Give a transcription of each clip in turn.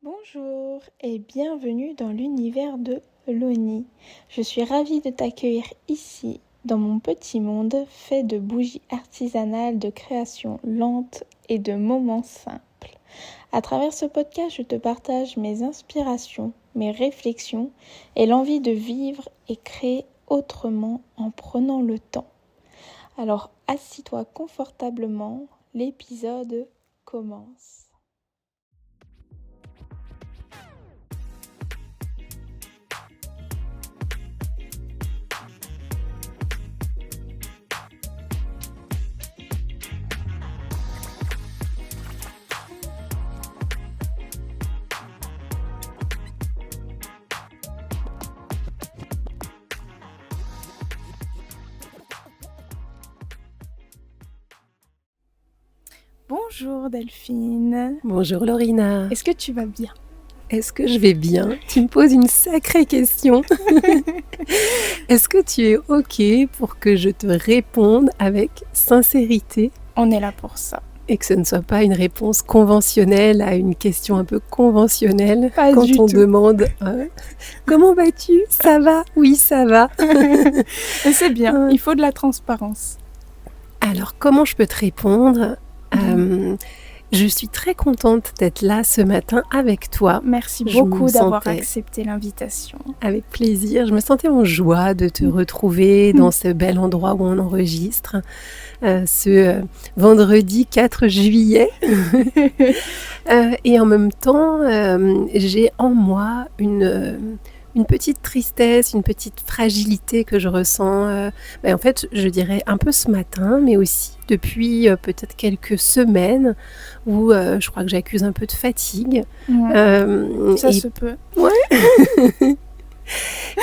Bonjour et bienvenue dans l'univers de Loni. Je suis ravie de t'accueillir ici, dans mon petit monde fait de bougies artisanales, de créations lentes et de moments simples. À travers ce podcast, je te partage mes inspirations, mes réflexions et l'envie de vivre et créer autrement en prenant le temps. Alors assis-toi confortablement, l'épisode commence. Bonjour Delphine. Bonjour Lorina. Est-ce que tu vas bien? Est-ce que je vais bien? Tu me poses une sacrée question. Est-ce que tu es OK pour que je te réponde avec sincérité? On est là pour ça. Et que ce ne soit pas une réponse conventionnelle à une question un peu conventionnelle. Pas quand du on tout. demande comment vas-tu? Ça va? Oui, ça va. Mais c'est bien, il faut de la transparence. Alors, comment je peux te répondre? Je suis très contente d'être là ce matin avec toi. Merci Je beaucoup me d'avoir sentais- accepté l'invitation. Avec plaisir. Je me sentais en joie de te retrouver dans ce bel endroit où on enregistre, ce vendredi 4 juillet. Et en même temps, j'ai en moi une petite tristesse, une petite fragilité que je ressens. En fait, je dirais un peu ce matin, mais aussi depuis peut-être quelques semaines où je crois que j'accuse un peu de fatigue. Ça Et se peut.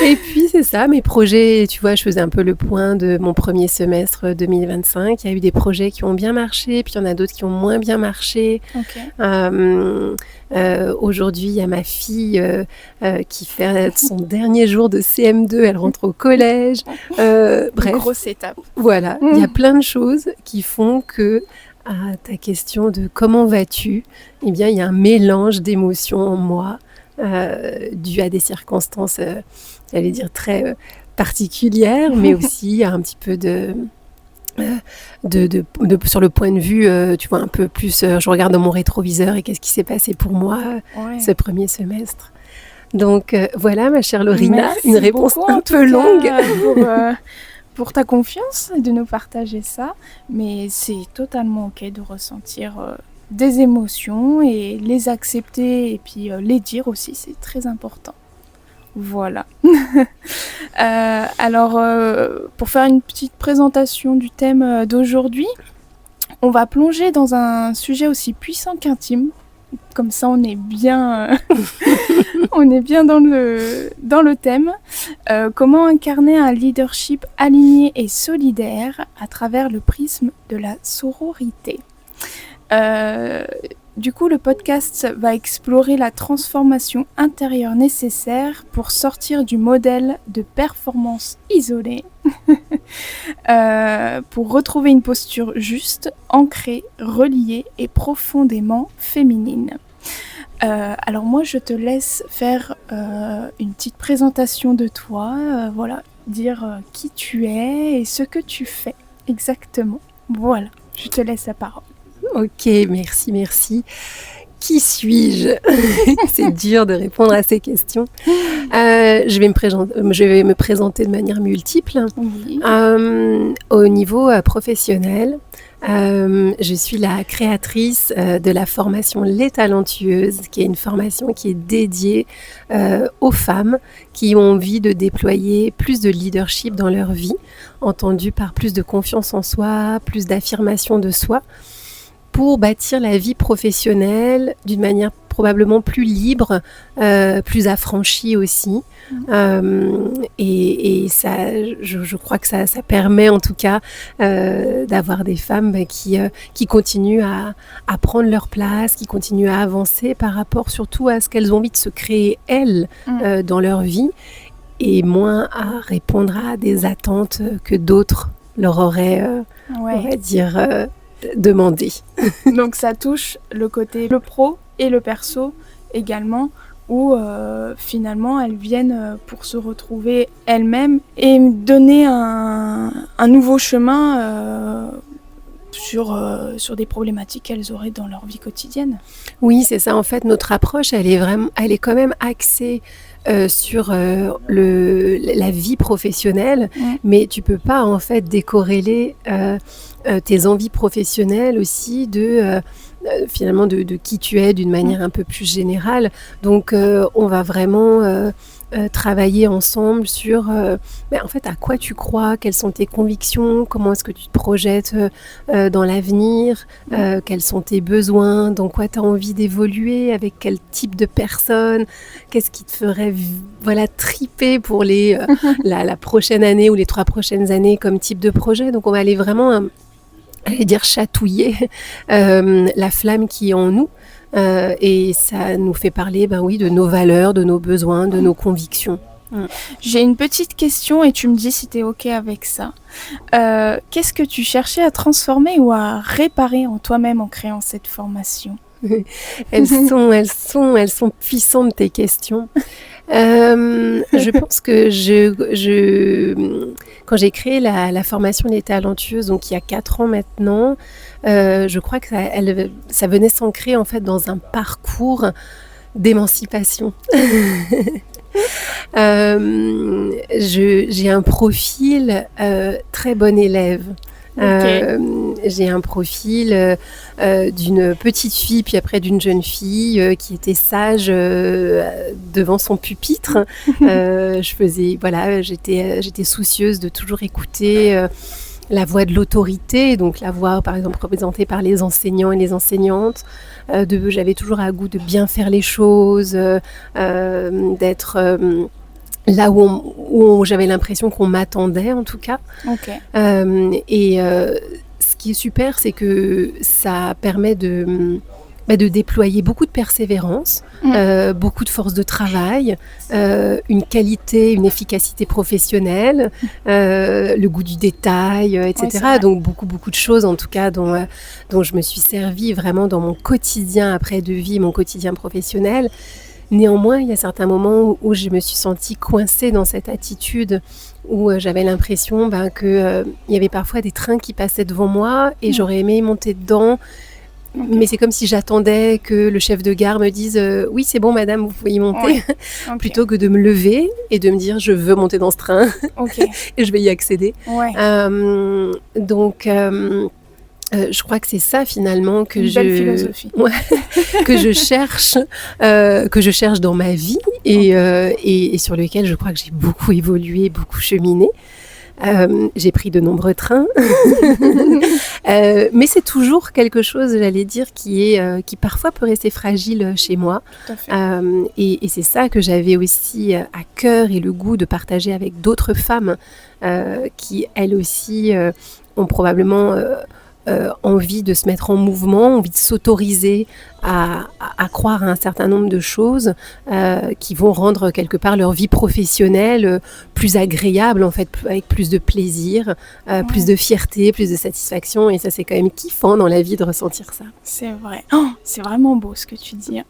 Et puis c'est ça, mes projets, tu vois, je faisais un peu le point de mon premier semestre 2025. Il y a eu des projets qui ont bien marché, puis il y en a d'autres qui ont moins bien marché. Ok. Aujourd'hui, il y a ma fille qui fait son dernier jour de CM2, elle rentre au collège. Bref, Grosse étape. voilà, il y a plein de choses qui font que, à ta question de comment vas-tu, eh bien, il y a un mélange d'émotions en moi. Dû à des circonstances, j'allais dire très particulières, mais aussi un petit peu sur le point de vue, tu vois, un peu plus, je regarde dans mon rétroviseur et qu'est-ce qui s'est passé pour moi ce premier semestre. Donc voilà, ma chère Lorina, Merci une réponse beaucoup, un en tout peu cas, longue. pour ta confiance et de nous partager ça. Mais c'est totalement ok de ressentir des émotions et les accepter et puis les dire aussi, c'est très important. Voilà. Alors, pour faire une petite présentation du thème d'aujourd'hui, on va plonger dans un sujet aussi puissant qu'intime. Comme ça, on est bien, on est bien dans le thème. Comment incarner un leadership aligné et solidaire à travers le prisme de la sororité. Du coup, le podcast va explorer la transformation intérieure nécessaire pour sortir du modèle de performance isolée, pour retrouver une posture juste, ancrée, reliée et profondément féminine. Alors moi, je te laisse faire une petite présentation de toi, voilà, dire qui tu es et ce que tu fais exactement. Voilà, je te laisse la parole. Ok, merci. Qui suis-je? C'est dur de répondre à ces questions. Je vais me présenter de manière multiple. Oui. Au niveau professionnel, je suis la créatrice de la formation Les Talentueuses, qui est une formation qui est dédiée aux femmes qui ont envie de déployer plus de leadership dans leur vie, entendu par plus de confiance en soi, plus d'affirmation de soi, pour bâtir la vie professionnelle d'une manière probablement plus libre, plus affranchie aussi. Et ça, je crois que ça permet en tout cas d'avoir des femmes qui continuent à prendre leur place, qui continuent à avancer par rapport surtout à ce qu'elles ont envie de se créer elles dans leur vie, et moins à répondre à des attentes que d'autres leur auraient, on va dire, demandé. Donc ça touche le côté le pro et le perso également, où finalement elles viennent pour se retrouver elles-mêmes et donner un nouveau chemin sur des problématiques qu'elles auraient dans leur vie quotidienne. Oui, c'est ça. En fait, notre approche, elle est quand même axée sur la vie professionnelle, mais tu peux pas en fait décorréler tes envies professionnelles aussi finalement de qui tu es d'une manière un peu plus générale. Donc, on va vraiment travailler ensemble sur en fait à quoi tu crois, quelles sont tes convictions, comment est-ce que tu te projettes dans l'avenir, quels sont tes besoins, dans quoi tu as envie d'évoluer, avec quel type de personne, qu'est-ce qui te ferait triper pour la prochaine année ou les 3 prochaines années comme type de projet. Donc on va aller vraiment chatouiller la flamme qui est en nous. Et ça nous fait parler de nos valeurs, de nos besoins, de nos convictions. J'ai une petite question et tu me dis si tu es OK avec ça. Qu'est-ce que tu cherchais à transformer ou à réparer en toi-même en créant cette formation ? Elles sont puissantes tes questions. Je pense que quand j'ai créé la formation Les Talentueuses, donc il y a 4 ans maintenant, je crois que ça venait s'ancrer en fait dans un parcours d'émancipation. J'ai un profil très bon élève. Okay. J'ai un profil d'une petite fille, puis après d'une jeune fille qui était sage devant son pupitre. J'étais soucieuse de toujours écouter la voix de l'autorité, donc la voix par exemple représentée par les enseignants et les enseignantes. J'avais toujours à goût de bien faire les choses, d'être là où j'avais l'impression qu'on m'attendait en tout cas. Okay. Ce qui est super, c'est que ça permet de déployer beaucoup de persévérance, beaucoup de force de travail, une qualité, une efficacité professionnelle, le goût du détail, etc. Ouais, donc beaucoup de choses en tout cas dont je me suis servie vraiment dans mon quotidien après de vie, mon quotidien professionnel. Néanmoins, il y a certains moments où je me suis sentie coincée dans cette attitude, où j'avais l'impression qu'il y avait parfois des trains qui passaient devant moi et j'aurais aimé monter dedans. Okay. Mais c'est comme si j'attendais que le chef de gare me dise « Oui, c'est bon, madame, vous pouvez y monter okay. », plutôt que de me lever et de me dire « Je veux monter dans ce train okay. et je vais y accéder ouais. ». Je crois que c'est ça finalement que belle philosophie. Que je cherche dans ma vie et sur lequel je crois que j'ai beaucoup évolué, beaucoup cheminé. J'ai pris de nombreux trains, mais c'est toujours quelque chose, j'allais dire, qui parfois peut rester fragile chez moi. Tout à fait. Et c'est ça que j'avais aussi à cœur et le goût de partager avec d'autres femmes qui, elles aussi, ont probablement envie de se mettre en mouvement, envie de s'autoriser à croire à un certain nombre de choses qui vont rendre quelque part leur vie professionnelle plus agréable, en fait, avec plus de plaisir, plus de fierté, plus de satisfaction. Et ça, c'est quand même kiffant dans la vie de ressentir ça. C'est vrai. Oh, c'est vraiment beau ce que tu dis.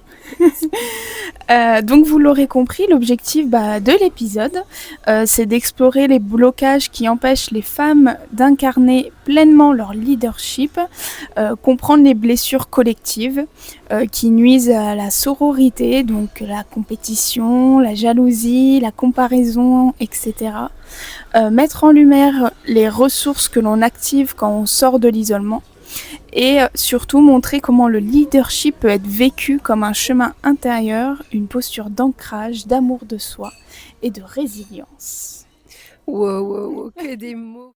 Donc, vous l'aurez compris, l'objectif de l'épisode, c'est d'explorer les blocages qui empêchent les femmes d'incarner pleinement leur leadership, comprendre les blessures collectives, qui nuisent à la sororité, donc la compétition, la jalousie, la comparaison, etc. Mettre en lumière les ressources que l'on active quand on sort de l'isolement et surtout montrer comment le leadership peut être vécu comme un chemin intérieur, une posture d'ancrage, d'amour de soi et de résilience. Wow, que des mots!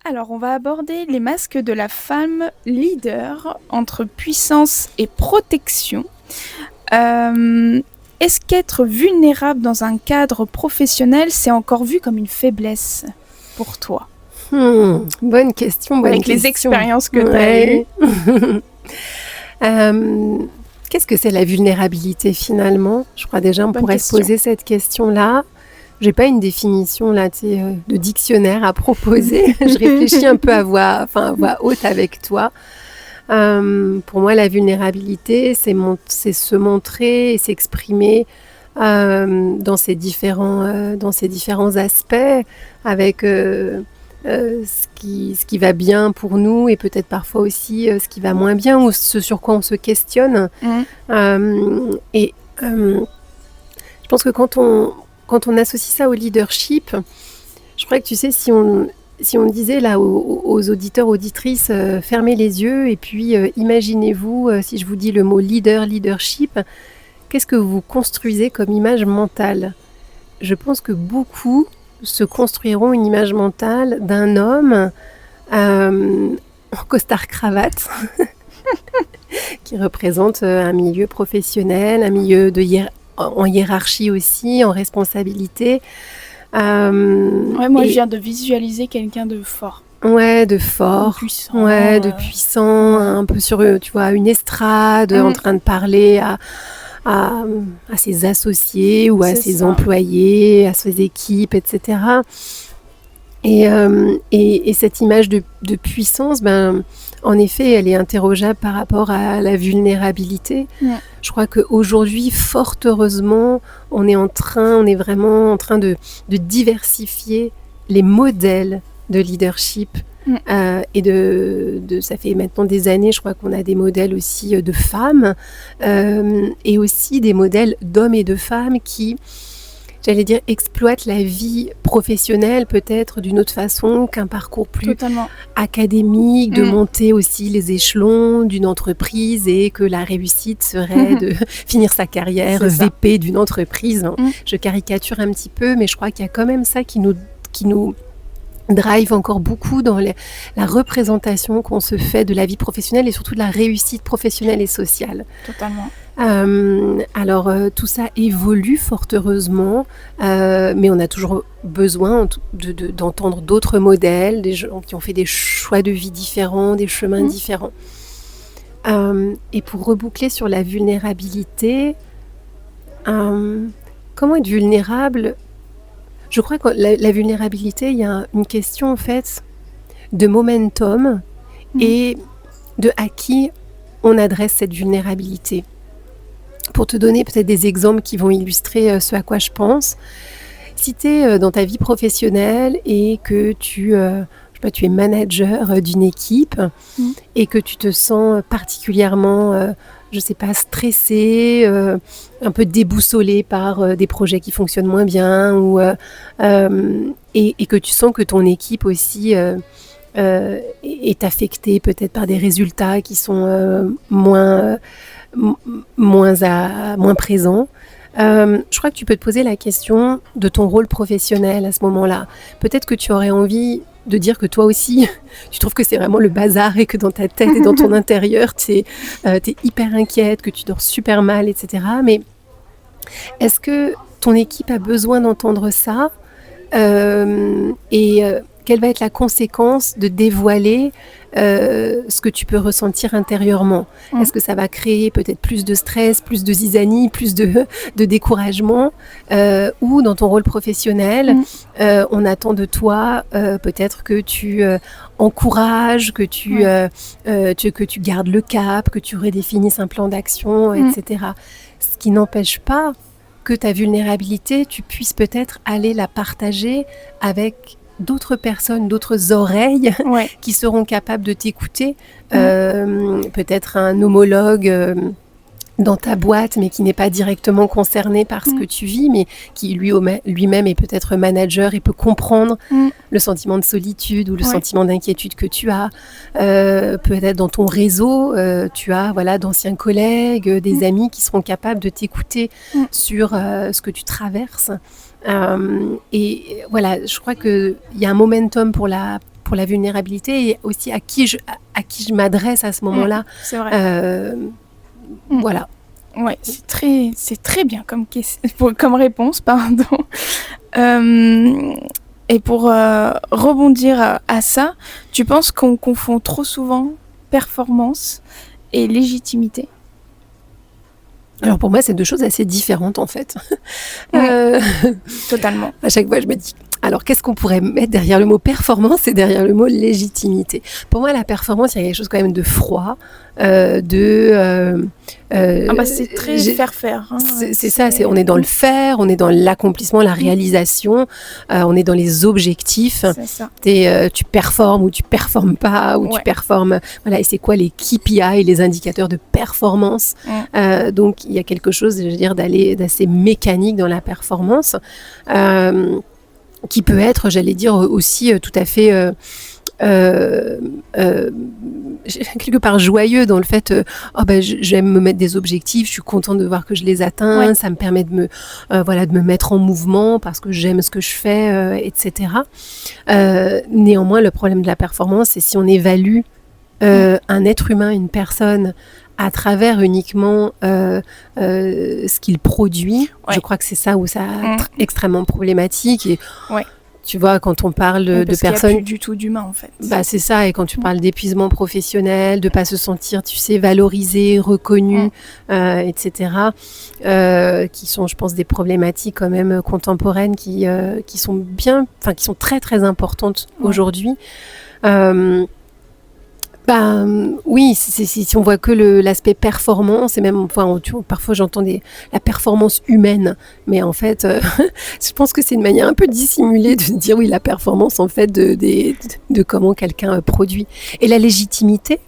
Alors, on va aborder les masques de la femme leader entre puissance et protection. Est-ce qu'être vulnérable dans un cadre professionnel, c'est encore vu comme une faiblesse pour toi ? Bonne question. Avec les expériences que tu as eues. Qu'est-ce que c'est la vulnérabilité finalement? Je crois déjà on Bonne pourrait se question. poser cette question-là. J'ai pas une définition là, tu sais, de dictionnaire à proposer. Je réfléchis un peu à voix haute avec toi. Pour moi, la vulnérabilité, c'est se montrer et s'exprimer dans ces différents aspects, avec ce qui va bien pour nous et peut-être parfois aussi ce qui va moins bien ou ce sur quoi on se questionne. Et je pense que quand on associe ça au leadership, je crois que tu sais, si on disait là aux auditeurs, auditrices, fermez les yeux et puis imaginez-vous, si je vous dis le mot leadership, qu'est-ce que vous construisez comme image mentale? Je pense que beaucoup se construiront une image mentale d'un homme en costard-cravate qui représente un milieu professionnel, un milieu en hiérarchie aussi, en responsabilité. Moi, je viens de visualiser quelqu'un de fort. Ouais, de fort, de puissant, de puissant, un peu sur, tu vois, une estrade, en train de parler à ses associés ou à ses employés, à ses équipes, etc. Et cette image de puissance, en effet, elle est interrogeable par rapport à la vulnérabilité. Je crois qu'aujourd'hui, fort heureusement, on est vraiment en train de diversifier les modèles de leadership. Et ça fait maintenant des années, je crois qu'on a des modèles aussi de femmes et aussi des modèles d'hommes et de femmes qui, j'allais dire, exploitent la vie professionnelle peut-être d'une autre façon qu'un parcours plus académique, de monter aussi les échelons d'une entreprise et que la réussite serait de finir sa carrière VP d'une entreprise. Je caricature un petit peu, mais je crois qu'il y a quand même ça qui nous drive encore beaucoup dans la représentation qu'on se fait de la vie professionnelle et surtout de la réussite professionnelle et sociale. Totalement. Alors, tout ça évolue fort heureusement, mais on a toujours besoin d'entendre d'autres modèles, des gens qui ont fait des choix de vie différents, des chemins différents. Et pour reboucler sur la vulnérabilité, comment être vulnérable? Je crois que la vulnérabilité, il y a une question en fait de momentum et de à qui on adresse cette vulnérabilité. Pour te donner peut-être des exemples qui vont illustrer ce à quoi je pense, si tu es dans ta vie professionnelle et que tu es manager d'une équipe et que tu te sens particulièrement je sais pas, stressé, un peu déboussolé par des projets qui fonctionnent moins bien, et que tu sens que ton équipe aussi est affectée peut-être par des résultats qui sont moins présents. Je crois que tu peux te poser la question de ton rôle professionnel à ce moment-là. Peut-être que tu aurais envie de dire que toi aussi, tu trouves que c'est vraiment le bazar et que dans ta tête et dans ton intérieur, t'es hyper inquiète, que tu dors super mal, etc. Mais est-ce que ton équipe a besoin d'entendre ça quelle va être la conséquence de dévoiler ce que tu peux ressentir intérieurement? Est-ce que ça va créer peut-être plus de stress, plus de zizanie, plus de découragement ou dans ton rôle professionnel, on attend de toi peut-être que tu encourages, que tu gardes le cap, que tu redéfinisses un plan d'action, etc. Ce qui n'empêche pas que ta vulnérabilité, tu puisses peut-être aller la partager avec d'autres personnes, d'autres oreilles qui seront capables de t'écouter. Peut-être un homologue dans ta boîte, mais qui n'est pas directement concerné par ce que tu vis, mais qui lui-même est peut-être manager et peut comprendre le sentiment de solitude ou le sentiment d'inquiétude que tu as. Peut-être dans ton réseau, tu as d'anciens collègues, des amis qui seront capables de t'écouter sur ce que tu traverses. Et voilà, je crois qu'il y a un momentum pour la vulnérabilité et aussi à qui je m'adresse à ce moment-là. C'est vrai. Voilà. Ouais, c'est très bien comme réponse, pardon. Et pour rebondir à ça, tu penses qu'on confond trop souvent performance et légitimité? Alors pour moi, c'est deux choses assez différentes en fait. Ouais, totalement. À chaque fois, je me dis, alors qu'est-ce qu'on pourrait mettre derrière le mot performance et derrière le mot légitimité? Pour moi, la performance, il y a quelque chose quand même de froid, C'est très faire. Hein, c'est ça, on est dans le faire, on est dans l'accomplissement, la réalisation, on est dans les objectifs. C'est ça. Tu performes ou tu performes pas, ou tu performes. Voilà, et c'est quoi les KPI, les indicateurs de performance? Donc, il y a quelque chose, je veux dire, d'assez mécanique dans la performance, qui peut être, j'allais dire, aussi tout à fait quelque part joyeux dans le fait j'aime me mettre des objectifs, je suis contente de voir que je les atteins, ça me permet de me mettre en mouvement parce que j'aime ce que je fais, etc. Néanmoins, le problème de la performance, c'est si on évalue un être humain, une personne, à travers uniquement ce qu'il produit. Je crois que c'est ça où ça est extrêmement problématique. Et tu vois, quand on parle de personnes... Parce qu'il n'y a plus du tout d'humain, en fait. C'est ça, et quand tu parles d'épuisement professionnel, de ne pas se sentir, tu sais, valorisé, reconnu, etc., qui sont, je pense, des problématiques quand même contemporaines qui sont qui sont très, très importantes aujourd'hui. Oui, si on voit que l'aspect performance, et même parfois j'entends la performance humaine, mais en fait, je pense que c'est une manière un peu dissimulée de dire oui, la performance en fait de comment quelqu'un produit. Et la légitimité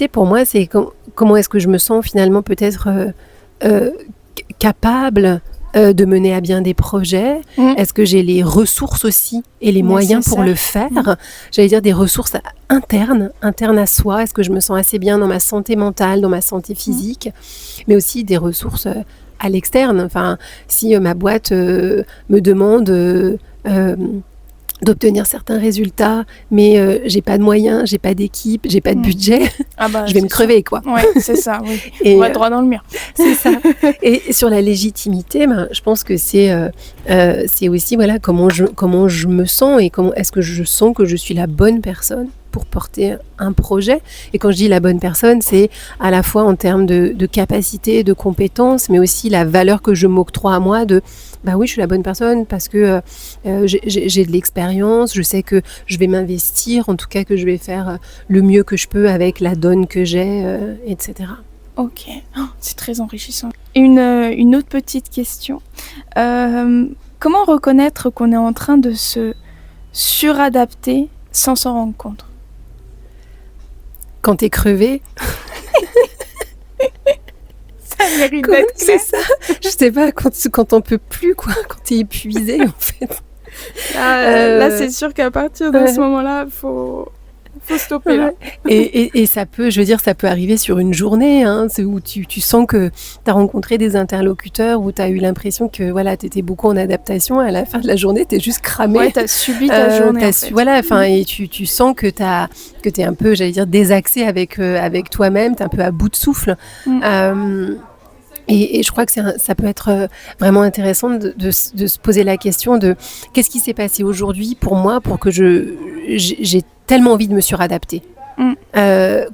pour moi, c'est comment est-ce que je me sens finalement peut-être capable de mener à bien des projets. Est-ce que j'ai les ressources aussi et les moyens pour le faire? J'allais dire des ressources internes à soi. Est-ce que je me sens assez bien dans ma santé mentale, dans ma santé physique, mais aussi des ressources à l'externe. Enfin, si ma boîte me demande d'obtenir certains résultats, mais j'ai pas de moyens, j'ai pas d'équipe, j'ai pas de budget, je vais me crever, quoi. Ouais, c'est ça, oui. Et on va droit dans le mur. C'est ça. Et sur la légitimité, je pense que c'est aussi comment je me sens et comment est-ce que je sens que je suis la bonne personne pour porter un projet. Et quand je dis la bonne personne, c'est à la fois en termes de capacité, de compétences, mais aussi la valeur que je m'octroie à moi de oui, je suis la bonne personne parce que j'ai de l'expérience, je sais que je vais m'investir, en tout cas que je vais faire le mieux que je peux avec la donne que j'ai, etc. Ok, c'est très enrichissant. Une autre petite question. Comment reconnaître qu'on est en train de se suradapter sans s'en rendre compte? Quand t'es crevé. Ça mérite d'être clair. C'est ça. Je sais pas, quand on peut plus, quoi. Quand t'es épuisé, en fait. Là, c'est sûr qu'à partir de ce moment-là, faut stopper là. Et ça peut, je veux dire, ça peut arriver sur une journée, où tu sens que tu as rencontré des interlocuteurs, où tu as eu l'impression que tu étais beaucoup en adaptation, à la fin de la journée, tu es juste cramé. Ouais, tu as subi ta journée. En fait. Et tu sens que tu es un peu, j'allais dire, désaxé avec toi-même, tu es un peu à bout de souffle. Et je crois que ça peut être vraiment intéressant de se poser la question de qu'est-ce qui s'est passé aujourd'hui pour moi pour que j'ai tellement envie de me suradapter.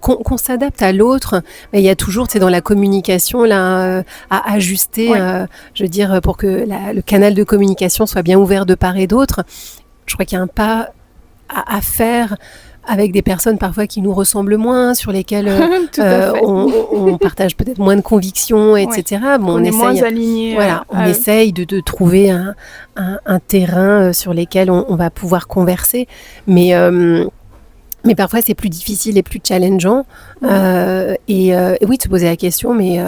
Qu'on s'adapte à l'autre, mais il y a toujours, dans la communication là, à ajuster, je veux dire, pour que le canal de communication soit bien ouvert de part et d'autre. Je crois qu'il y a un pas à faire avec des personnes parfois qui nous ressemblent moins, sur lesquelles on partage peut-être moins de convictions, etc. On est moins alignés. On essaye de trouver un terrain sur lequel on va pouvoir converser. Mais parfois, c'est plus difficile et plus challengeant. Et oui, de se poser la question, mais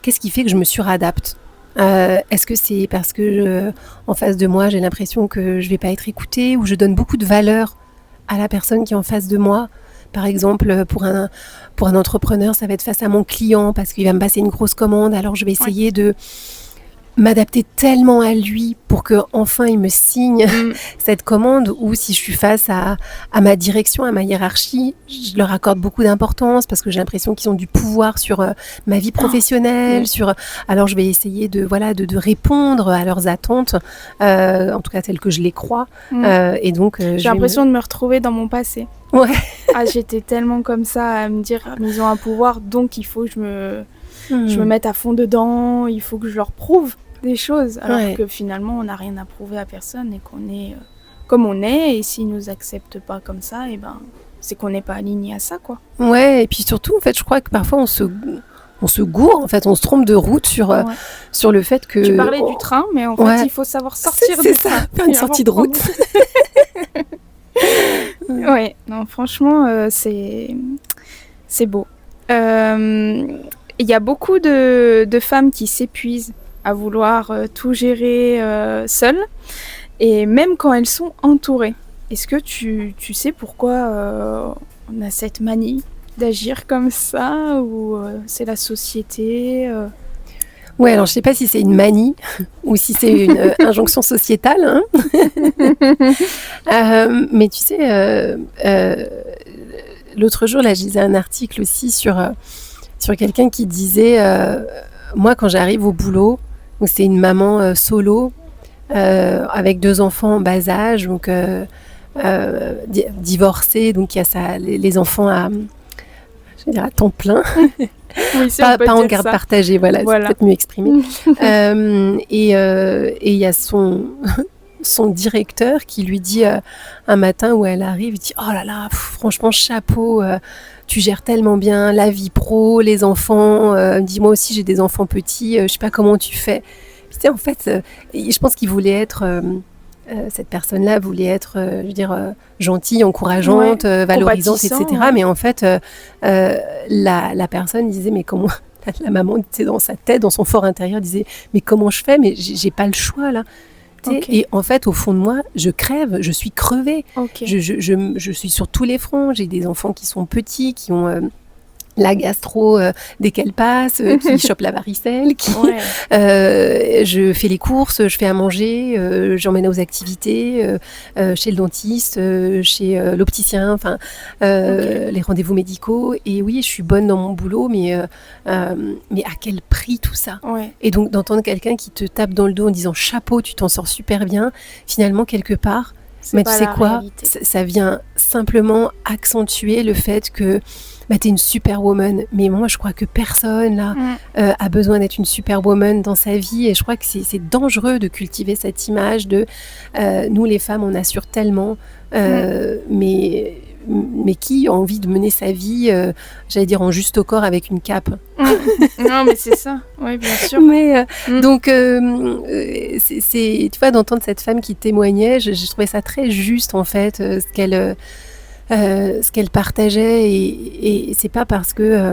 qu'est-ce qui fait que je me suradapte ? Est-ce que c'est parce que en face de moi, j'ai l'impression que je ne vais pas être écoutée, ou je donne beaucoup de valeur à la personne qui est en face de moi? Par exemple, pour un entrepreneur, ça va être face à mon client parce qu'il va me passer une grosse commande. Alors, je vais essayer de m'adapter tellement à lui pour qu'enfin il me signe cette commande, ou si je suis face à ma direction, à ma hiérarchie, je leur accorde beaucoup d'importance parce que j'ai l'impression qu'ils ont du pouvoir sur ma vie professionnelle, alors je vais essayer de répondre à leurs attentes, en tout cas telles que je les crois. Et donc j'ai l'impression de me retrouver dans mon passé. Ouais. J'étais tellement comme ça à me dire ils ont un pouvoir, donc il faut que je me je me mette à fond dedans, il faut que je leur prouve des choses, alors Ouais. que finalement on n'a rien à prouver à personne et qu'on est comme on est, et s'ils nous acceptent pas comme ça, et ben c'est qu'on n'est pas aligné à ça, quoi. Ouais, et puis surtout, en fait, je crois que parfois on se gourre, en fait, on se trompe de route Ouais. sur le fait que... Tu parlais du train, mais en Ouais. fait il faut savoir sortir C'est du ça, train. faire une Et sortie de avoir route. Ouais, non, franchement, c'est beau. Il y a beaucoup de femmes qui s'épuisent à vouloir tout gérer seules, et même quand elles sont entourées. Est-ce que tu sais pourquoi on a cette manie d'agir comme ça, ou c'est la société Ouais, alors je sais pas si c'est une manie ou si c'est une injonction sociétale, hein. Mais tu sais, l'autre jour, là, je lisais un article aussi sur quelqu'un qui disait, moi, quand j'arrive au boulot, donc c'est une maman solo, avec 2 enfants en bas âge, donc divorcée, donc il y a les enfants je vais dire à temps plein. Oui, si on peut Pas en dire garde ça. partagée, voilà, Voilà. c'est peut-être mieux exprimé. Et il y a son directeur qui lui dit un matin où elle arrive, il dit « Oh là là, franchement, chapeau, tu gères tellement bien la vie pro, les enfants, dis moi aussi j'ai des enfants petits, je sais pas comment tu fais. » Puis, tu sais, en fait, je pense qu'il voulait être... cette personne-là voulait être, je veux dire, gentille, encourageante, valorisante, etc. compatissant, ouais. Mais en fait, la personne disait, mais comment... La maman, tu sais, dans sa tête, dans son fort intérieur, disait, mais comment je fais? Mais j'ai pas le choix, là. Tu sais, Ok. et en fait, au fond de moi, je crève, je suis crevée. Ok. Je suis sur tous les fronts. J'ai des enfants qui sont petits, qui ont... la gastro dès qu'elle passe, qui chope la varicelle, Ouais. je fais les courses, je fais à manger, j'emmène aux activités, chez le dentiste, chez l'opticien, enfin les rendez-vous médicaux. Et oui, je suis bonne dans mon boulot, mais à quel prix tout ça? Ouais. Et donc d'entendre quelqu'un qui te tape dans le dos en disant chapeau, tu t'en sors super bien, finalement quelque part, C'est mais tu pas sais la quoi, réalité. ça vient simplement accentuer le fait que t'es une superwoman. Mais moi, je crois que personne là a besoin d'être une superwoman dans sa vie. Et je crois que c'est dangereux de cultiver cette image de nous les femmes, on assure tellement. Mais qui a envie de mener sa vie, j'allais dire en juste au corps avec une cape. Non, mais c'est ça. Oui, bien sûr. Mais donc, c'est, tu vois, d'entendre cette femme qui témoignait, j'ai trouvé ça très juste en fait, ce qu'elle partageait, et c'est pas parce que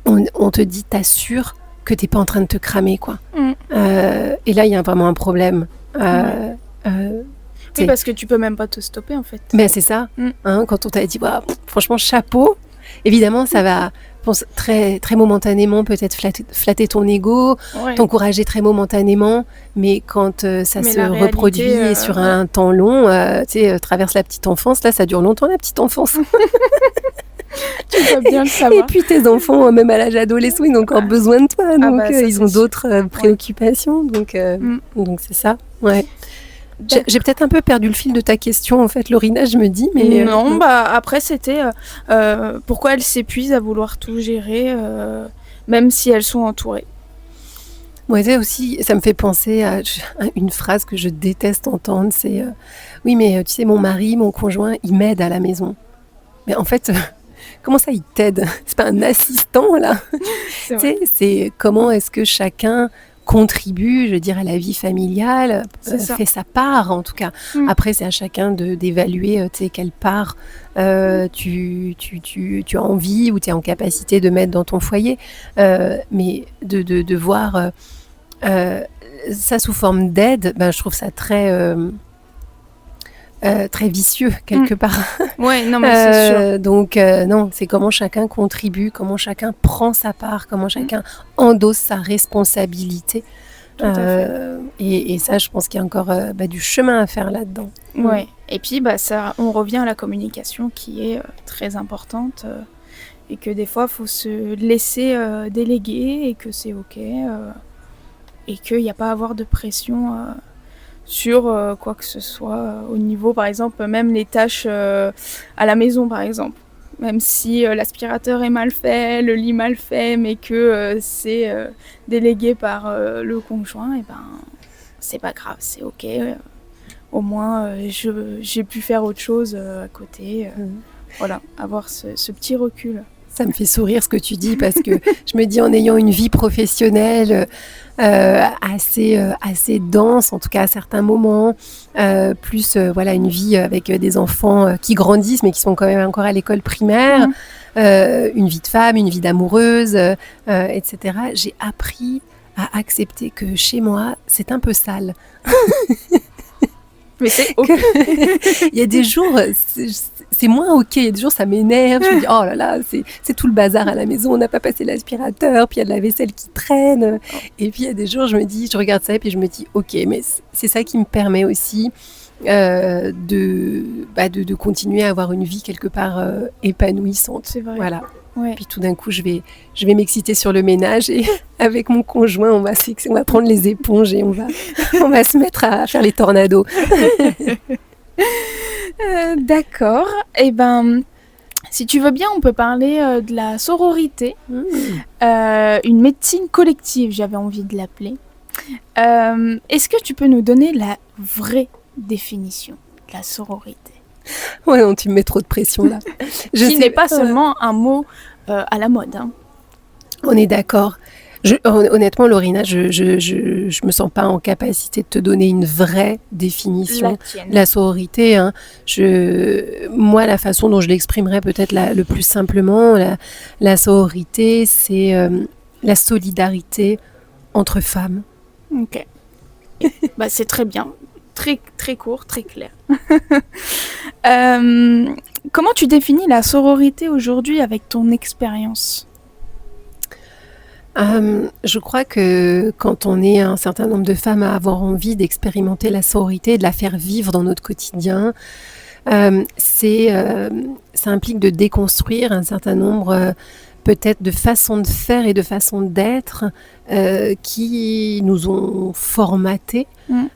on te dit t'assures que t'es pas en train de te cramer, quoi. Et là, il y a vraiment un problème. Oui, parce que tu peux même pas te stopper, en fait. Ben c'est ça. Hein, quand on t'a dit, bah, franchement, chapeau. Évidemment, ça va très, très momentanément peut-être flatter ton ego, t'encourager très momentanément, mais quand ça se reproduit sur un temps long, tu sais, traverse la petite enfance, là, ça dure longtemps, la petite enfance. Tu dois bien le savoir. Et puis tes enfants, même à l'âge adolescent, ils ont encore besoin de toi, donc ça, ils ont d'autres préoccupations, donc c'est ça, ouais. J'ai peut-être un peu perdu le fil de ta question, en fait, Laurina, je me dis, mais... Non, bah après, c'était pourquoi elles s'épuisent à vouloir tout gérer, même si elles sont entourées. Ouais, ça aussi, ça me fait penser à une phrase que je déteste entendre, c'est oui, mais tu sais, mon mari, mon conjoint, il m'aide à la maison. Mais en fait, comment ça, il t'aide? C'est pas un assistant, là. Tu sais, c'est comment est-ce que chacun contribue, je veux dire, à la vie familiale, fait sa part, en tout cas. Après, c'est à chacun d'évaluer, tu sais, quelle part tu as envie ou tu es en capacité de mettre dans ton foyer. Mais de voir ça sous forme d'aide, ben, je trouve ça très vicieux quelque part. Ouais, non, mais c'est sûr. Donc non, c'est comment chacun contribue, comment chacun prend sa part, comment chacun endosse sa responsabilité. Tout à fait. Et ça, je pense qu'il y a encore du chemin à faire là-dedans. Ouais. Et puis, ça, on revient à la communication qui est très importante, et que des fois, il faut se laisser déléguer, et que c'est OK, et qu'il n'y a pas à avoir de pression sur quoi que ce soit au niveau, par exemple, même les tâches à la maison, par exemple. même si l'aspirateur est mal fait, le lit mal fait, mais que c'est délégué par le conjoint, et ben c'est pas grave, c'est ok. Au moins j'ai pu faire autre chose à côté. Voilà, avoir ce petit recul. Ça me fait sourire ce que tu dis parce que je me dis en ayant une vie professionnelle assez dense, en tout cas à certains moments, plus voilà une vie avec des enfants qui grandissent mais qui sont quand même encore à l'école primaire, une vie de femme, une vie d'amoureuse, etc. J'ai appris à accepter que chez moi, c'est un peu sale. Mais c'est ok. Il y a des jours, c'est moins ok. Il y a des jours, ça m'énerve. Je me dis, oh là là, c'est tout le bazar à la maison. On n'a pas passé l'aspirateur. Puis il y a de la vaisselle qui traîne. Et puis il y a des jours, je regarde ça et puis je me dis, ok, mais c'est ça qui me permet aussi de continuer à avoir une vie quelque part épanouissante. C'est vrai. Voilà. Ouais. Puis tout d'un coup, je vais m'exciter sur le ménage et avec mon conjoint, on va prendre les éponges et on va se mettre à faire les tornados. D'accord. Eh ben, si tu veux bien, on peut parler de la sororité. Une médecine collective, j'avais envie de l'appeler. Est-ce que tu peux nous donner la vraie définition de la sororité ? Ouais, non, tu me mets trop de pression là. Qui n'est pas seulement un mot à la mode. Hein. On est d'accord. Honnêtement, Laurina, je me sens pas en capacité de te donner une vraie définition de la sororité. Hein. Moi, la façon dont je l'exprimerais peut-être le plus simplement, la sororité, c'est la solidarité entre femmes. Ok. Bah, c'est très bien. Très, très court, très clair. Comment tu définis la sororité aujourd'hui avec ton expérience ? Je crois que quand on est un certain nombre de femmes à avoir envie d'expérimenter la sororité et de la faire vivre dans notre quotidien, ça implique de déconstruire un certain nombre peut-être de façons de faire et de façons d'être qui nous ont formatés.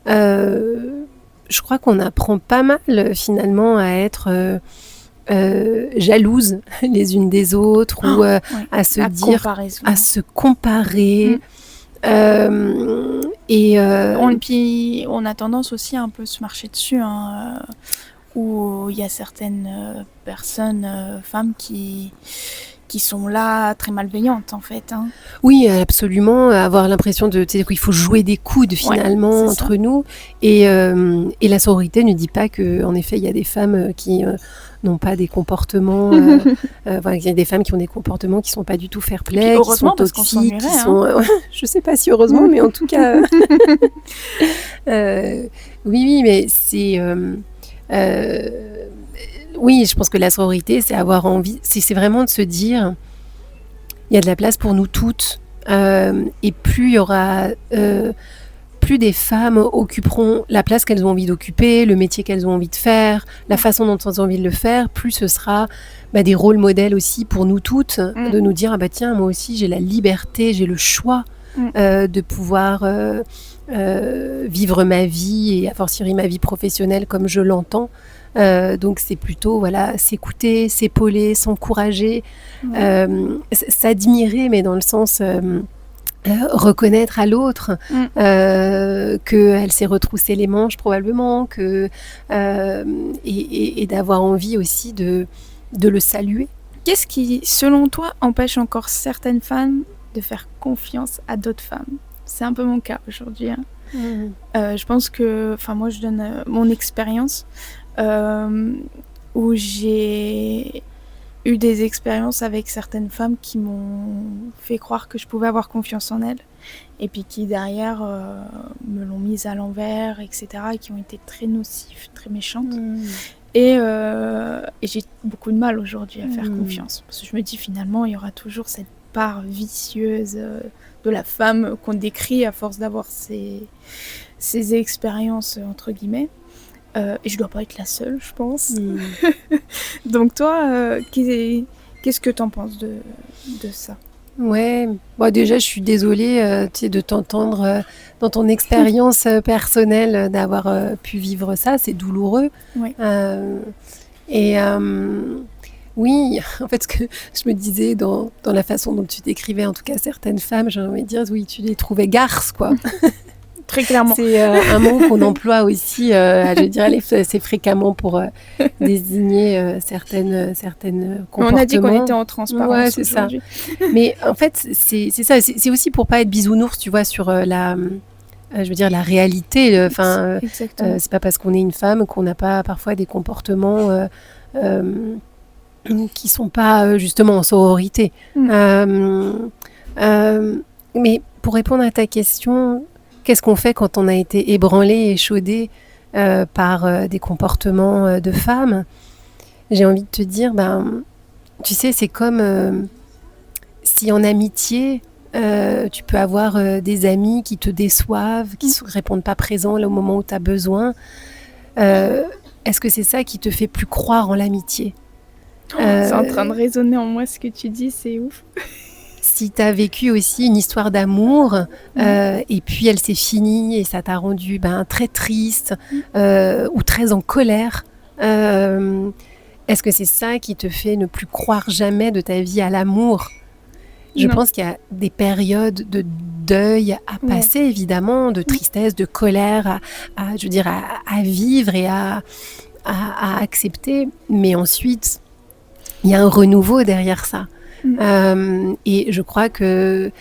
Je crois qu'on apprend pas mal finalement à être jalouses les unes des autres ou à se dire, comparaison. à se comparer. Puis on a tendance aussi à un peu se marcher dessus, hein, où il y a certaines personnes, femmes qui sont là très malveillantes en fait. Hein. Oui, absolument, avoir l'impression qu'il faut jouer des coudes finalement entre nous. Et la sororité ne dit pas qu'en effet il y a des femmes qui n'ont pas des comportements, il y a des femmes qui ont des comportements qui ne sont pas du tout fair-play, qui sont toxiques, qui sont... je ne sais pas si heureusement, mais en tout cas... oui, mais c'est... oui, je pense que la sororité, c'est avoir envie, c'est vraiment de se dire, il y a de la place pour nous toutes, et plus il y aura, plus des femmes occuperont la place qu'elles ont envie d'occuper, le métier qu'elles ont envie de faire, la façon dont elles ont envie de le faire, plus ce sera des rôles modèles aussi pour nous toutes, de nous dire, tiens, moi aussi j'ai la liberté, j'ai le choix de pouvoir vivre ma vie et a fortiori ma vie professionnelle comme je l'entends. Donc c'est plutôt s'écouter, s'épauler, s'encourager, s'admirer, mais dans le sens reconnaître à l'autre qu'elle s'est retroussé les manches probablement, et d'avoir envie aussi de le saluer. Qu'est-ce qui, selon toi, empêche encore certaines femmes de faire confiance à d'autres femmes ? C'est un peu mon cas aujourd'hui. Hein. Je pense que, moi je donne mon expérience. Où j'ai eu des expériences avec certaines femmes qui m'ont fait croire que je pouvais avoir confiance en elles et puis qui derrière me l'ont mise à l'envers, etc. et qui ont été très nocives, très méchantes. Et j'ai beaucoup de mal aujourd'hui à faire confiance parce que je me dis finalement il y aura toujours cette part vicieuse de la femme qu'on décrit à force d'avoir ces expériences entre guillemets. Et je dois pas être la seule, je pense. Donc toi, qu'est-ce que t'en penses de ça ? Ouais, déjà je suis désolée de t'entendre dans ton expérience personnelle d'avoir pu vivre ça, c'est douloureux. Ouais. Oui, en fait, ce que je me disais dans la façon dont tu décrivais, en tout cas, certaines femmes, j'ai envie de dire, oui, tu les trouvais garces, quoi. Très clairement. C'est un mot qu'on emploie aussi, je dirais, assez fréquemment pour désigner certaines Mais on a dit qu'on comportements. était en Ouais, transparence c'est ça. aujourd'hui. Mais en fait, c'est ça. C'est aussi pour pas être bisounours, tu vois, sur je veux dire, la réalité. Enfin, Exactement. c'est pas parce qu'on est une femme qu'on n'a pas parfois des comportements euh, qui sont pas justement en sororité. Mm. Mais pour répondre à ta question, qu'est-ce qu'on fait quand on a été ébranlé, échaudé par des comportements de femmes? J'ai envie de te dire, ben, tu sais, c'est comme si en amitié, tu peux avoir des amis qui te déçoivent, qui ne répondent pas présents là, au moment où tu as besoin. Est-ce que c'est ça qui te fait plus croire en l'amitié? C'est en train de résonner en moi ce que tu dis, c'est ouf. Si tu as vécu aussi une histoire d'amour et puis elle s'est finie et ça t'a rendu très triste ou très en colère, est-ce que c'est ça qui te fait ne plus croire jamais de ta vie à l'amour? Je Non. pense qu'il y a des périodes de deuil à passer, évidemment, de tristesse, de colère je veux dire, à vivre et à accepter. Mais ensuite, il y a un renouveau derrière ça. Et je crois que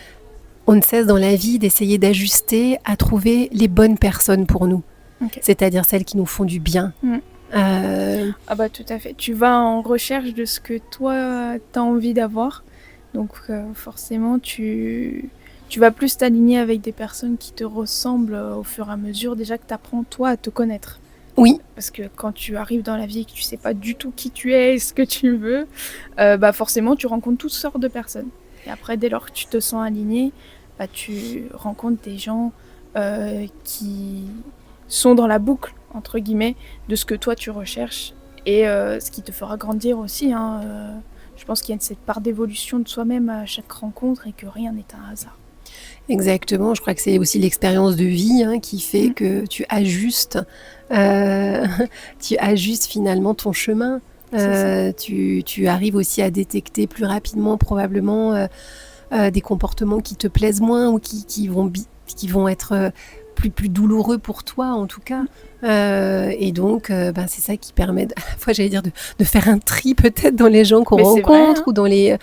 on ne cesse dans la vie d'essayer d'ajuster à trouver les bonnes personnes pour nous. Okay. C'est-à-dire celles qui nous font du bien. Ah bah tout à fait. Tu vas en recherche de ce que toi, tu as envie d'avoir. Donc forcément, tu vas plus t'aligner avec des personnes qui te ressemblent au fur et à mesure déjà que tu apprends toi à te connaître. Oui. Parce que quand tu arrives dans la vie et que tu sais pas du tout qui tu es et ce que tu veux, forcément tu rencontres toutes sortes de personnes. Et après, dès lors que tu te sens aligné, tu rencontres des gens qui sont dans la boucle, entre guillemets, de ce que toi tu recherches et ce qui te fera grandir aussi. Je pense qu'il y a cette part d'évolution de soi-même à chaque rencontre et que rien n'est un hasard. Exactement, je crois que c'est aussi l'expérience de vie qui fait que tu ajustes finalement ton chemin. Tu arrives aussi à détecter plus rapidement probablement des comportements qui te plaisent moins ou qui vont être plus douloureux pour toi en tout cas. Et donc c'est ça qui permet à la fois, j'allais dire, de faire un tri peut-être dans les gens qu'on rencontre ou dans les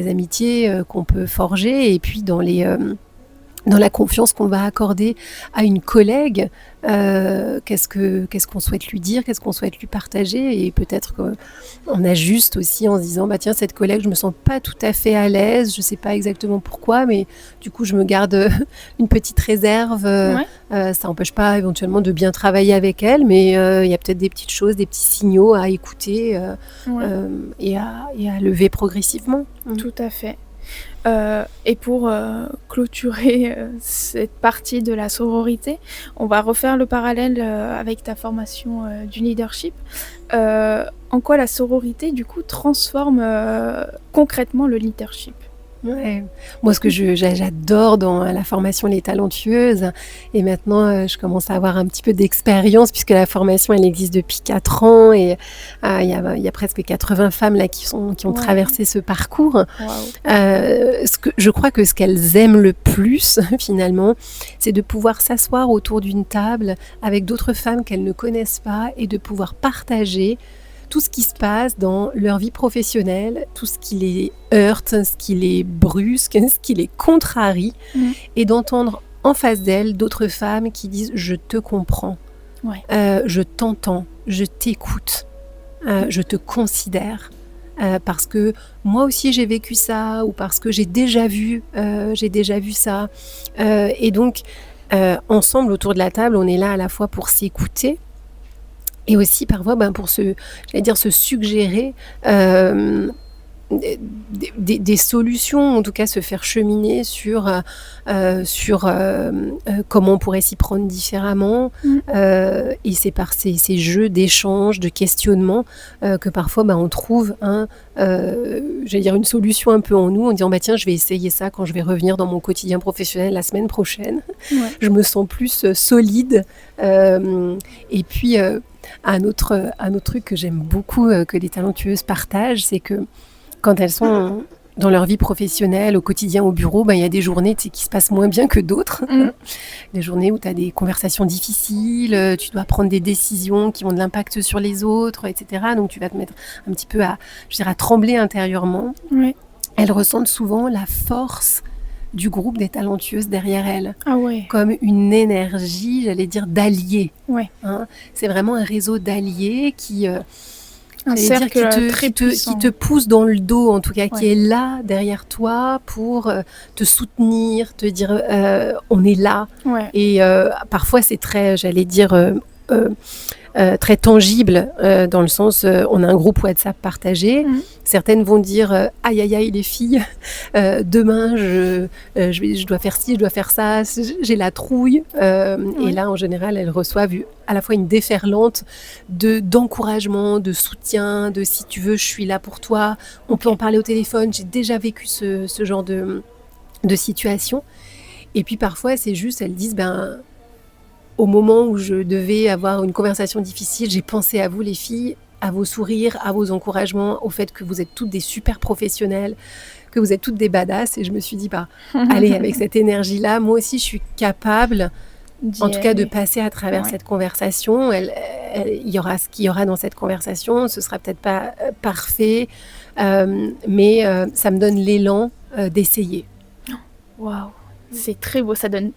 amitiés qu'on peut forger et puis dans la confiance qu'on va accorder à une collègue. Qu'est-ce qu'on souhaite lui dire, qu'est-ce qu'on souhaite lui partager, et peut-être qu'on ajuste aussi en se disant tiens, cette collègue, je me sens pas tout à fait à l'aise, je sais pas exactement pourquoi, mais du coup je me garde une petite réserve. Ça n'empêche pas éventuellement de bien travailler avec elle, mais il y a peut-être des petites choses, des petits signaux à écouter et à lever progressivement. Tout à fait. Et pour clôturer cette partie de la sororité, on va refaire le parallèle avec ta formation du leadership. En quoi la sororité, du coup, transforme concrètement le leadership ? Ouais. Moi, ce que j'adore dans la formation Les Talentueuses, et maintenant je commence à avoir un petit peu d'expérience puisque la formation elle existe depuis 4 ans et il y a presque 80 femmes là qui ont traversé ce parcours. Je crois que ce qu'elles aiment le plus finalement, c'est de pouvoir s'asseoir autour d'une table avec d'autres femmes qu'elles ne connaissent pas et de pouvoir partager tout ce qui se passe dans leur vie professionnelle, tout ce qui les heurte, ce qui les brusque, ce qui les contrarie, et d'entendre en face d'elles d'autres femmes qui disent « je te comprends, je t'entends, je t'écoute, je te considère ». Parce que moi aussi j'ai vécu ça, ou parce que j'ai déjà vu ça. Et donc, ensemble autour de la table, on est là à la fois pour s'écouter, et aussi parfois pour se suggérer des solutions, en tout cas se faire cheminer sur comment on pourrait s'y prendre différemment. Et c'est par ces jeux d'échange, de questionnement que parfois on trouve j'allais dire une solution un peu en nous, en disant tiens, je vais essayer ça quand je vais revenir dans mon quotidien professionnel la semaine prochaine. Ouais. Je me sens plus solide. Et puis un autre truc que j'aime beaucoup que les talentueuses partagent, c'est que quand elles sont dans leur vie professionnelle, au quotidien, au bureau, il y a des journées qui se passent moins bien que d'autres. Des journées où tu as des conversations difficiles, tu dois prendre des décisions qui ont de l'impact sur les autres, etc. Donc tu vas te mettre un petit peu à trembler intérieurement. Ouais. Elles ressentent souvent la force du groupe des talentueuses derrière elles, comme une énergie, j'allais dire, d'alliés. Ouais. C'est vraiment un réseau d'alliés qui... un cercle qui te pousse dans le dos, en tout cas, qui est là derrière toi pour te soutenir, te dire on est là. Ouais. Et parfois c'est très, j'allais dire, très tangible, dans le sens on a un groupe WhatsApp partagé. Certaines vont dire aïe aïe aïe les filles, demain je dois faire ci, je dois faire ça, j'ai la trouille. Et là en général elles reçoivent à la fois une déferlante d'encouragement, de soutien, de si tu veux je suis là pour toi, on peut en parler au téléphone, j'ai déjà vécu ce genre de situation. Et puis parfois c'est juste, elles disent au moment où je devais avoir une conversation difficile, j'ai pensé à vous les filles, à vos sourires, à vos encouragements, au fait que vous êtes toutes des super professionnelles, que vous êtes toutes des badass. Et je me suis dit, allez, avec cette énergie-là, moi aussi, je suis capable, en tout cas, de passer à travers cette conversation. Il y aura ce qu'il y aura dans cette conversation. Ce sera peut-être pas parfait, mais ça me donne l'élan d'essayer. Waouh, c'est très beau, ça donne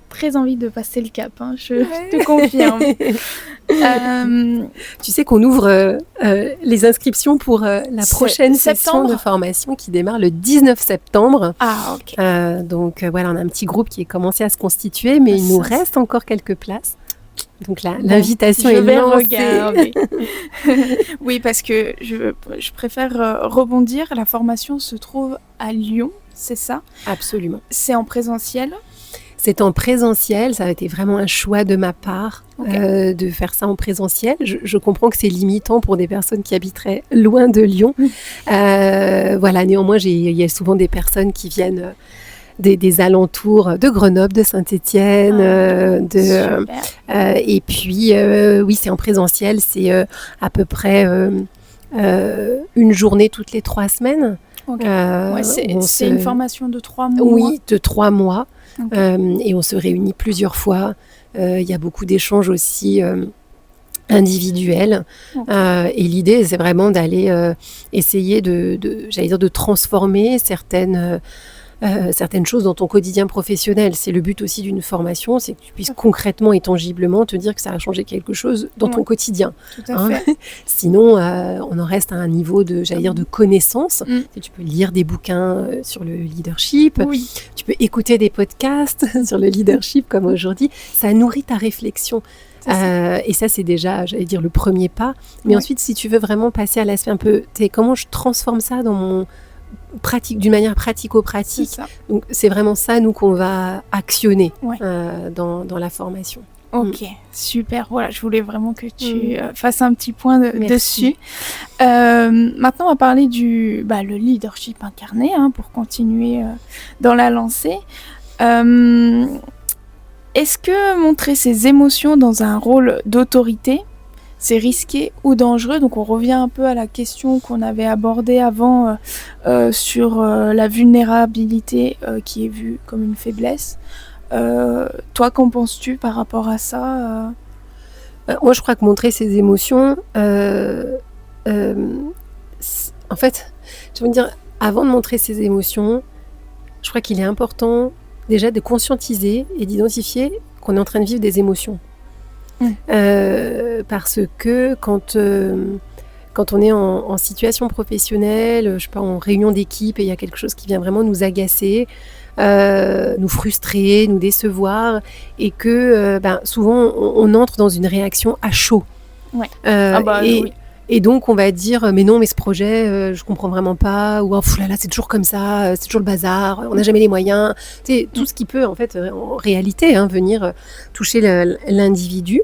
très envie de passer le cap, je te confirme. Tu sais qu'on ouvre les inscriptions pour la prochaine session de formation qui démarre le 19 septembre. Ah, ok. Donc voilà, on a un petit groupe qui est commencé à se constituer, mais il nous reste encore quelques places. Donc là, l'invitation est lancée. Oui, parce que je préfère rebondir. La formation se trouve à Lyon, c'est ça ? Absolument. C'est en présentiel ? C'est en présentiel, ça a été vraiment un choix de ma part de faire ça en présentiel. Je comprends que c'est limitant pour des personnes qui habiteraient loin de Lyon. Voilà, néanmoins, il y a souvent des personnes qui viennent des alentours de Grenoble, de Saint-Étienne. Et puis, oui, c'est en présentiel, c'est à peu près une journée toutes les 3 semaines. C'est une formation de 3 mois. Oui, de 3 mois. Et on se réunit plusieurs fois. Il y a beaucoup d'échanges aussi individuels. Et l'idée, c'est vraiment d'aller essayer de transformer certaines choses dans ton quotidien professionnel. C'est le but aussi d'une formation, c'est que tu puisses concrètement et tangiblement te dire que ça a changé quelque chose dans ton quotidien. Tout à fait. Sinon, on en reste à un niveau de connaissance. Tu peux lire des bouquins sur le leadership, tu peux écouter des podcasts sur le leadership comme aujourd'hui. Ça nourrit ta réflexion. Et ça, c'est déjà, j'allais dire, le premier pas. Mais ensuite, si tu veux vraiment passer à l'aspect un peu, comment je transforme ça dans mon d'une manière pratico-pratique. Donc, c'est vraiment ça, nous, qu'on va actionner dans la formation. Ok, super. Voilà, je voulais vraiment que tu fasses un petit point dessus. Maintenant, on va parler du le leadership incarné, pour continuer dans la lancée. Est-ce que montrer ses émotions dans un rôle d'autorité, c'est risqué ou dangereux? Donc on revient un peu à la question qu'on avait abordée avant sur la vulnérabilité qui est vue comme une faiblesse. Toi, qu'en penses-tu par rapport à ça Moi, je crois que montrer ses émotions, en fait, je veux dire, avant de montrer ses émotions, je crois qu'il est important déjà de conscientiser et d'identifier qu'on est en train de vivre des émotions. Parce que quand on est en situation professionnelle, je sais pas, en réunion d'équipe et il y a quelque chose qui vient vraiment nous agacer, nous frustrer, nous décevoir, et que souvent on entre dans une réaction à chaud. Et donc, on va dire, mais non, mais ce projet, je comprends vraiment pas, ou oh, là là, c'est toujours comme ça, c'est toujours le bazar, on n'a jamais les moyens. Tu sais, tout ce qui peut, en fait, en réalité, venir toucher l'individu.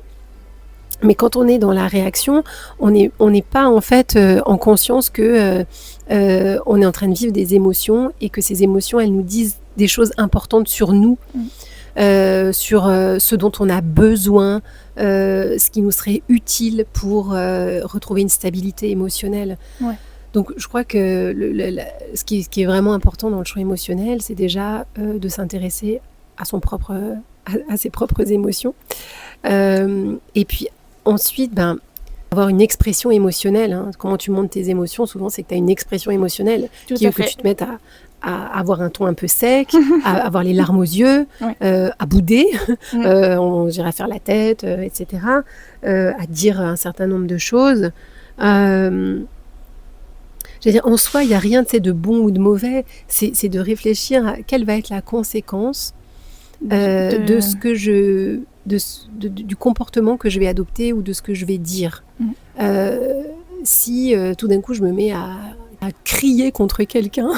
Mais quand on est dans la réaction, on n'est pas en fait en conscience que on est en train de vivre des émotions et que ces émotions, elles nous disent des choses importantes sur nous, sur ce dont on a besoin, ce qui nous serait utile pour retrouver une stabilité émotionnelle. Ouais. Donc, je crois que ce qui est vraiment important dans le champ émotionnel, c'est déjà de s'intéresser à ses propres émotions. Et puis ensuite, avoir une expression émotionnelle. Comment tu montes tes émotions, souvent, c'est que tu as une expression émotionnelle qui veut que tu te mettes à avoir un ton un peu sec, à avoir les larmes aux yeux, à bouder, on dirait à faire la tête, etc., à dire un certain nombre de choses. Je veux dire, en soi, il n'y a rien de bon ou de mauvais. C'est de réfléchir à quelle va être la conséquence de ce que du comportement que je vais adopter ou de ce que je vais dire. Si tout d'un coup je me mets à crier contre quelqu'un,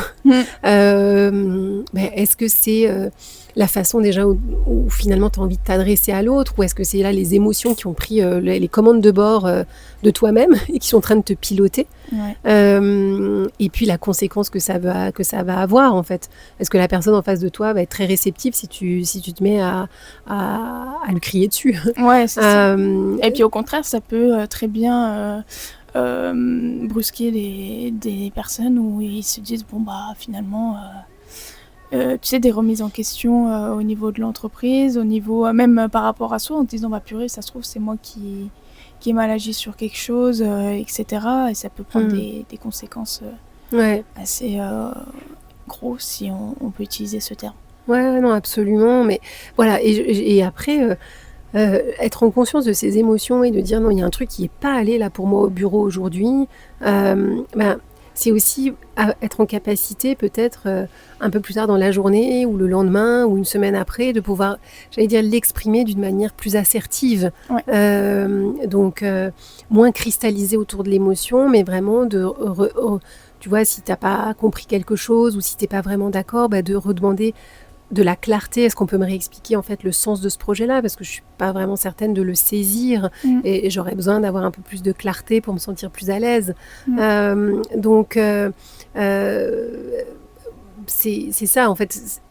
est-ce que c'est la façon déjà où finalement tu as envie de t'adresser à l'autre, ou est-ce que c'est là les émotions qui ont pris les commandes de bord de toi-même et qui sont en train de te piloter, et puis la conséquence que ça va avoir en fait. Est-ce que la personne en face de toi va être très réceptive si tu te mets à lui crier dessus? Ouais, c'est ça. Et puis au contraire, ça peut très bien brusquer des personnes où ils se disent finalement tu sais, des remises en question au niveau de l'entreprise, au niveau même par rapport à soi, en te disant purée, ça se trouve c'est moi qui ai mal agi sur quelque chose, etc. Et ça peut prendre des conséquences assez grosses, si on peut utiliser ce terme. Ouais, non, absolument. Mais voilà, et après être en conscience de ses émotions et de dire non, il y a un truc qui n'est pas allé là pour moi au bureau aujourd'hui, c'est aussi être en capacité peut-être un peu plus tard dans la journée ou le lendemain ou une semaine après de pouvoir, j'allais dire, l'exprimer d'une manière plus assertive. Donc moins cristallisé autour de l'émotion, mais vraiment tu vois, si tu n'as pas compris quelque chose ou si tu n'es pas vraiment d'accord, de redemander de la clarté. Est-ce qu'on peut me réexpliquer en fait le sens de ce projet-là, parce que je suis pas vraiment certaine de le saisir et j'aurais besoin d'avoir un peu plus de clarté pour me sentir plus à l'aise. Donc c'est ça en fait.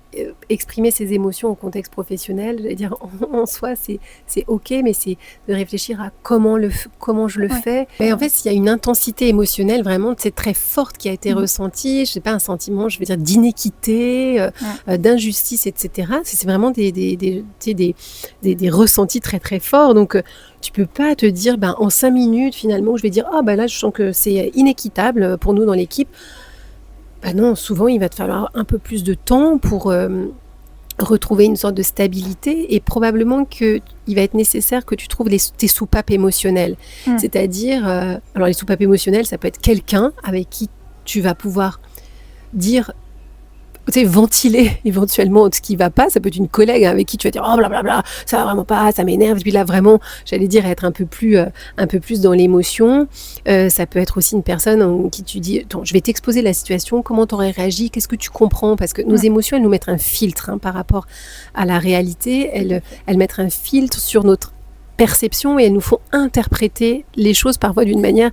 Exprimer ses émotions au contexte professionnel, j'allais dire en soi c'est ok, mais c'est de réfléchir à comment je le fais. Mais en fait, s'il y a une intensité émotionnelle vraiment très forte qui a été ressentie, je sais pas, un sentiment, je veux dire, d'inéquité, d'injustice, etc. C'est vraiment des ressentis très très forts. Donc tu peux pas te dire en 5 minutes finalement je vais dire là je sens que c'est inéquitable pour nous dans l'équipe. Non, souvent il va te falloir un peu plus de temps pour retrouver une sorte de stabilité, et probablement qu'il va être nécessaire que tu trouves tes soupapes émotionnelles. C'est-à-dire, alors les soupapes émotionnelles, ça peut être quelqu'un avec qui tu vas pouvoir dire, ventiler éventuellement ce qui va pas. Ça peut être une collègue avec qui tu vas dire oh blablabla, ça va vraiment pas, ça m'énerve. Et puis là vraiment, j'allais dire, être un peu plus dans l'émotion. Ça peut être aussi une personne en qui tu dis attends, je vais t'exposer la situation, comment t'aurais réagi, qu'est-ce que tu comprends, parce que nos émotions, elles nous mettent un filtre par rapport à la réalité. Elles mettent un filtre sur notre perception et elles nous font interpréter les choses parfois d'une manière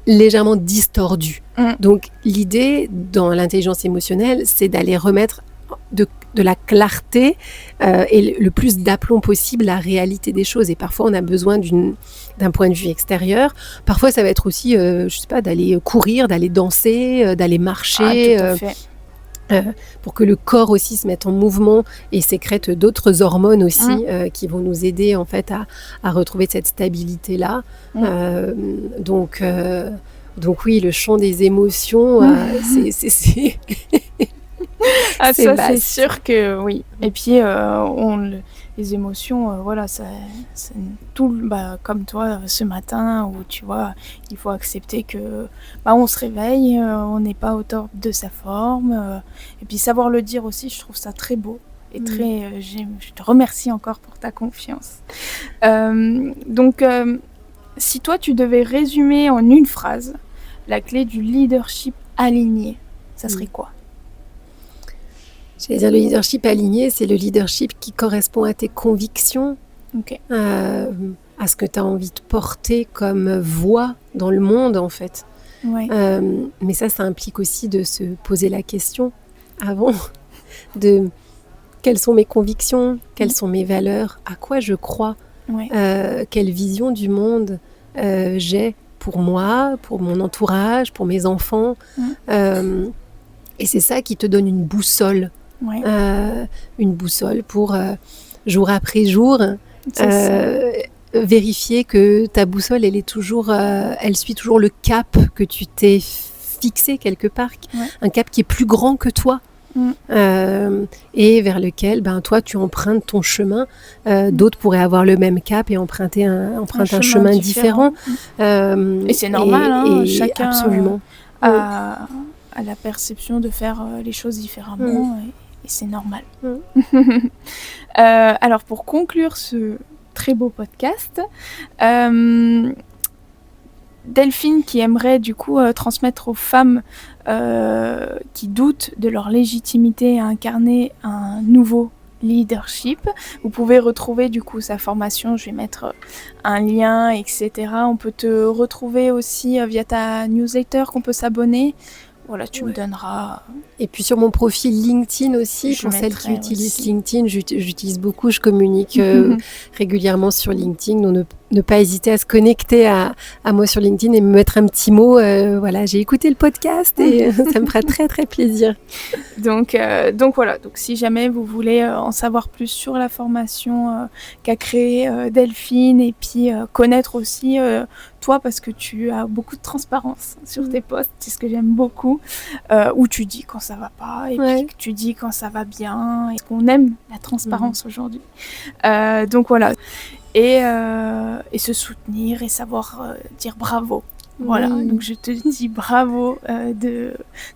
légèrement distordu. Donc l'idée dans l'intelligence émotionnelle, c'est d'aller remettre de la clarté et le plus d'aplomb possible la réalité des choses. Et parfois on a besoin d'un point de vue extérieur. Parfois ça va être aussi, je sais pas, d'aller courir, d'aller danser, d'aller marcher. Tout à fait. Pour que le corps aussi se mette en mouvement et sécrète d'autres hormones aussi qui vont nous aider en fait à retrouver cette stabilité là. Donc oui, le champ des émotions, c'est c'est sûr que oui. Et puis les émotions, voilà, c'est tout, comme toi ce matin où tu vois, il faut accepter que on se réveille, on n'est pas au top de sa forme, et puis savoir le dire aussi, je trouve ça très beau et je te remercie encore pour ta confiance. Donc Si toi, tu devais résumer en une phrase la clé du leadership aligné, ça serait quoi? J'allais dire le leadership aligné, c'est le leadership qui correspond à tes convictions, Ok. à ce que tu as envie de porter comme voix dans le monde, en fait. Ouais. Mais ça implique aussi de se poser la question avant de quelles sont mes convictions, quelles sont mes valeurs, à quoi je crois, Ouais. quelle vision du monde j'ai pour moi, pour mon entourage, pour mes enfants. Et c'est ça qui te donne une boussole. Ouais. Une boussole pour jour après jour vérifier que ta boussole elle suit toujours le cap que tu t'es fixé quelque part, un cap qui est plus grand que toi et vers lequel toi tu empruntes ton chemin. D'autres pourraient avoir le même cap et emprunter un chemin différent. Et c'est normal, chacun absolument a la perception de faire les choses différemment et c'est normal. Alors pour conclure ce très beau podcast, Delphine qui aimerait du coup transmettre aux femmes qui doutent de leur légitimité à incarner un nouveau leadership. Vous pouvez retrouver du coup sa formation, je vais mettre un lien, etc. On peut te retrouver aussi via ta newsletter qu'on peut s'abonner. Voilà, tu me donneras. Et puis sur mon profil LinkedIn aussi, pour celles qui utilisent LinkedIn, j'utilise beaucoup, je communique régulièrement sur LinkedIn. Donc ne pas hésiter à se connecter à moi sur LinkedIn et me mettre un petit mot. Voilà, j'ai écouté le podcast et ça me fera très très plaisir. Donc voilà, donc si jamais vous voulez en savoir plus sur la formation qu'a créée Delphine et puis connaître aussi toi, parce que tu as beaucoup de transparence sur tes posts, c'est ce que j'aime beaucoup, où tu dis quand ça va pas et puis que tu dis quand ça va bien, et qu'on aime la transparence aujourd'hui. Donc voilà, et se soutenir et savoir dire bravo. Voilà, donc je te dis bravo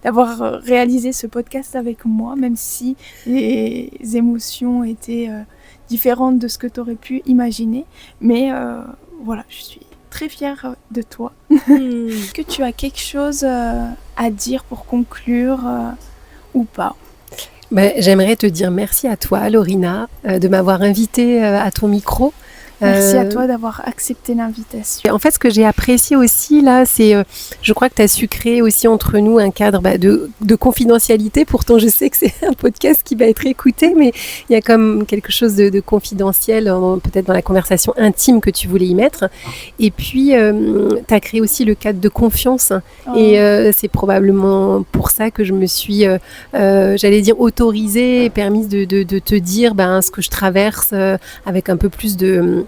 d'avoir réalisé ce podcast avec moi, même si les émotions étaient différentes de ce que tu aurais pu imaginer. Mais voilà, je suis très fière de toi. Est-ce que tu as quelque chose à dire pour conclure ou pas? J'aimerais te dire merci à toi, Lorina, de m'avoir invitée à ton micro. Merci à toi d'avoir accepté l'invitation. En fait, ce que j'ai apprécié aussi là, c'est, je crois que tu as su créer aussi entre nous un cadre de confidentialité. Pourtant, je sais que c'est un podcast qui va être écouté, mais il y a comme quelque chose de confidentiel, peut-être dans la conversation intime que tu voulais y mettre. Et puis, tu as créé aussi le cadre de confiance. Et c'est probablement pour ça que je me suis, j'allais dire, autorisée et permise de te dire ce que je traverse avec un peu plus de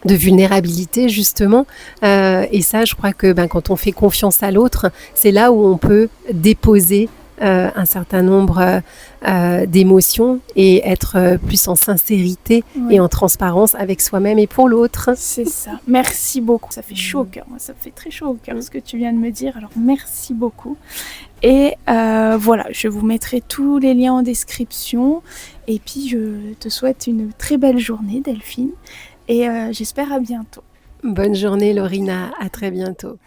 vulnérabilité justement, et ça je crois que quand on fait confiance à l'autre, c'est là où on peut déposer un certain nombre d'émotions et être plus en sincérité et en transparence avec soi-même et pour l'autre. C'est ça, merci beaucoup, ça fait chaud au cœur, moi ça me fait très chaud au cœur ce que tu viens de me dire, alors merci beaucoup. Et voilà, je vous mettrai tous les liens en description et puis je te souhaite une très belle journée Delphine. Et j'espère à bientôt. Bonne journée Lorina, à très bientôt.